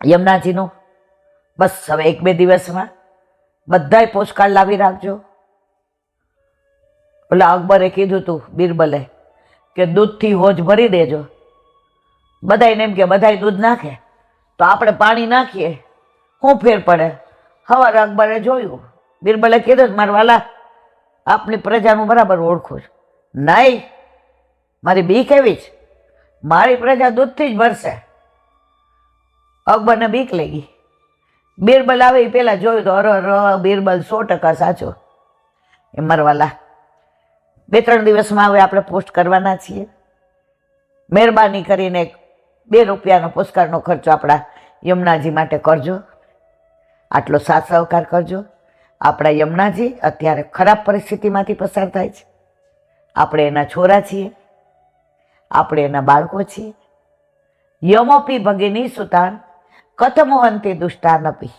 યમુનાજીનું બસ હવે 1-2 દિવસમાં બધાય પોસ્ટકાર્ડ લાવી રાખજો. ઓલા અકબરે કીધું તું બિરબલે કે દૂધથી હોજ ભરી દેજો. બધાને એમ કે બધાય દૂધ નાખે તો આપણે પાણી નાખીએ, શું ફેર પડે? સવારે અકબરે જોયું, બિરબલે કીધું મારા વાલા આપની પ્રજાનું બરાબર ઓળખું છું. નહીં, મારી બીક એવી જ, મારી પ્રજા દૂધથી જ ભરશે. અકબરને બીક લાગી. બિરબલ આવે એ પેલા જોયું તો અરે બિરબલ 100% સાચો. એ મરવાલા 2-3 દિવસમાં હવે આપણે પોસ્ટ કરવાના છીએ. મહેરબાની કરીને 2 રૂપિયાનો પોસ્ટકાર્ડનો ખર્ચો આપણા યમુનાજી માટે કરજો. આટલો સાથ સહકાર કરજો. આપણા યમુનાજી અત્યારે ખરાબ પરિસ્થિતિમાંથી પસાર થાય છે. આપણે એના છોરા છીએ, આપણે એના બાળકો છીએ. યમોપી ભગિની સુતાન કથમોહંતી દુષ્ટાનપી.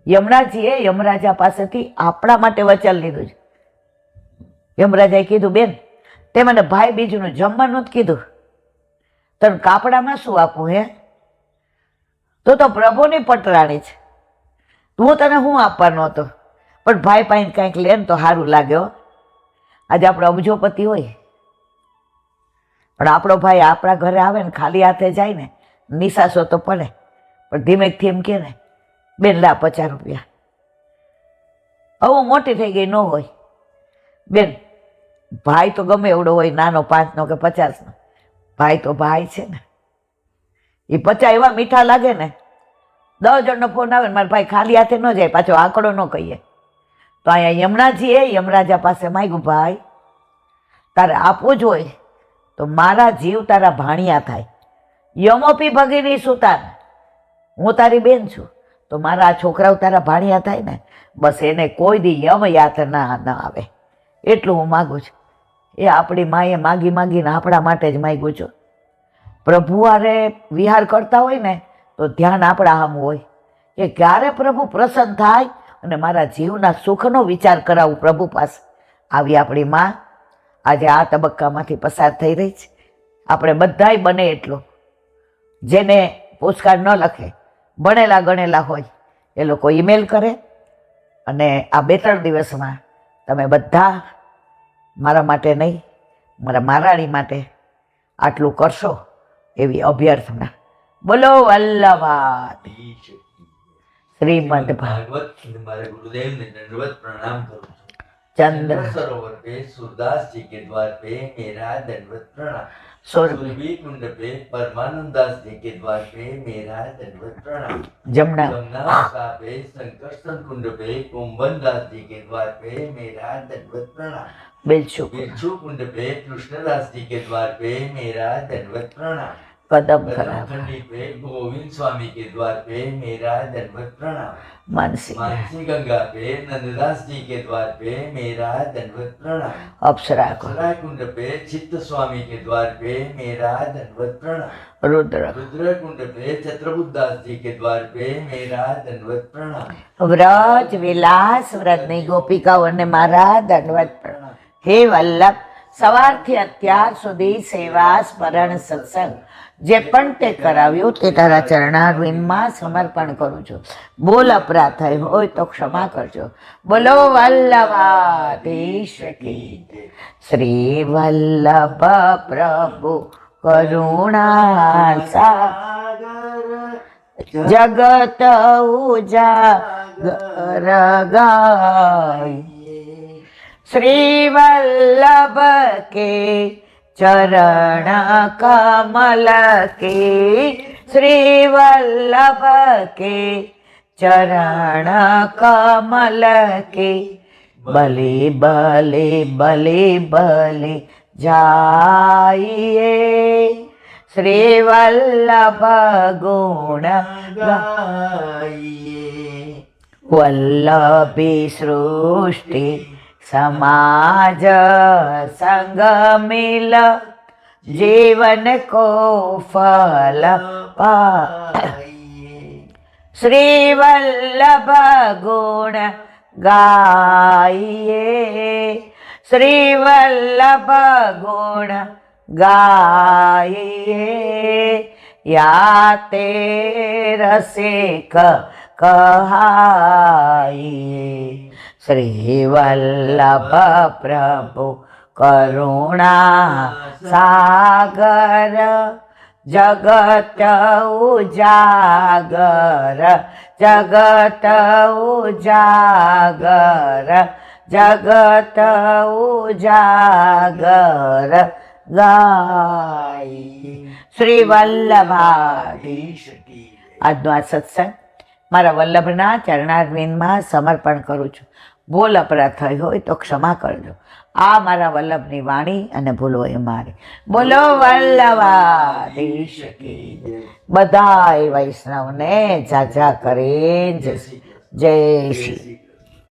યમુનાજીએ યમરાજા પાસેથી આપણા માટે વચન લીધું છે. યમરાજાએ કીધું બેન તે મને ભાઈ બીજુંનું જમવાનું જ કીધું, તને કાપડામાં શું આપું? હે, તો પ્રભુની પટરાણી છે, હું તને શું આપવાનો હતો? પણ ભાઈ પાસે કંઈક લે ને તો સારું લાગ્યો. આજે આપણો અબજોપતિ હોય પણ આપણો ભાઈ આપણા ઘરે આવે ને ખાલી હાથે જાય ને નિશાસો તો પડે, પણ ધીમેકથી એમ કે ને બેન લા 50 રૂપિયા. હું મોટી થઈ ગઈ ન હોય બેન, ભાઈ તો ગમે એવડો હોય, નાનો 5નો કે 50નો, ભાઈ તો ભાઈ છે ને. એ 50 એવા મીઠા લાગે ને, 10 જણનો ફોન આવે ને મારા ભાઈ ખાલી હાથે ન જાય, પાછો આંકડો ન કહીએ. તો અહીંયા યમુનાજીએ યમરાજા પાસે માંગ્યું, ભાઈ તારે આપવું જ હોય તો મારા જીવ તારા ભાણિયા થાય. યમોપી ભગિની સુતાન, હું તારી બેન છું તો મારા આ છોકરાઓ તારા ભાણિયા થાય ને, બસ એને કોઈ દી યમ યાતના ન આવે એટલું હું માગું છું. એ આપણી માએ માગી માગીને આપણા માટે જ માગ્યું છું. પ્રભુ હારે વિહાર કરતા હોય ને તો ધ્યાન આપણા સામું હોય કે ક્યારે પ્રભુ પ્રસન્ન થાય અને મારા જીવના સુખનો વિચાર કરાવું પ્રભુ પાસે. આવી આપણી માં આજે આ તબક્કામાંથી પસાર થઈ રહી છે. આપણે બધાય બને એટલો, જેને પોસ્ટકાર્ડ ન લખે, ભણેલા ગણેલા હોય એ લોકો ઈમેલ કરે, અને આ 2-3 દિવસમાં તમે બધા મારા માટે નહીં, મારા મહારાણી માટે આટલું કરશો એવી અભ્યર્થના. બોલો વલ્લભાત શ્રીમદ ભાગવત. મારે गुरुदेव ने दंडवत प्रणाम करूं છું. चंद्र सरोवर पे सूरदास जी के द्वार पे मेरा दंडवत प्रणाम. सुरभि कुंड पे परमानंद दास जी के द्वार पे मेरा दंडवत प्रणाम. जमुना जमुना पे संकर्षण कुंड पे कुंभन दास जी के द्वार पे मेरा दंडवत प्रणाम. बिच्छू कुंड पे कृष्णदास जी के द्वार पे मेरा दंडवत प्रणाम. कदम खंडी पे गोविंद स्वामी के द्वार पे मेरा दंडवत प्रणाम. मानसी गंगा पे नंददास जी के द्वार पे मेरा दंडवत प्रणाम. अप्सरा कुंड पे चित्त स्वामी के द्वार पे मेरा दंडवत प्रणाम. रुद्र कुंड पे छत्रबुद्धास जी के द्वार पे मेरा दंडवत प्रणाम. व्रज विलास व्रतनी गोपिकाओने मारा दंडवत प्रणाम. हे वल्लभ, સવારથી અત્યાર સુધી સેવા સ્મરણ સત્સંગ જે પણ તે કરાવ્યું તે તારા ચરણારવિંદમાં સમર્પણ કરું છું. બોલ અપરાધ થયો હોય તો ક્ષમા કરજો. બોલો વલ્લભાધીશ કી. શ્રી વલ્લભ પ્રભુ કરુણા સાગર જગત ઉજાગર ગાય. श्री वल्लभ के चरण कमल के, श्री वल्लभ के चरण कमल के, बले बले बले बले जाइए. श्री वल्लभ गुण गाइए. वल्लभी सृष्टि समाज संग मिल जीवन को फल पाइए. श्री वल्लभ गुण गाइए. श्री वल्लभ गुण गाइए. या ते रसिक कहाइए। श्री वल्लभ प्रभु करुणा सागर जगत उजागर जगत उजागर जगत उजागर गाई। શ્રી વલ્લભાધીશ આજનો આ સત્સંગ મારા વલ્લભના ચરણારવિંદમાં સમર્પણ કરું છું. ભૂલ અપરાધ થઈ હોય તો ક્ષમા કરજો. આ મારા વલ્લભની વાણી અને ભૂલો એ મારી. બોલો વલ્લભાધીશ કી જય. બધાય વૈષ્ણવને જાજા કરે જય શ્રી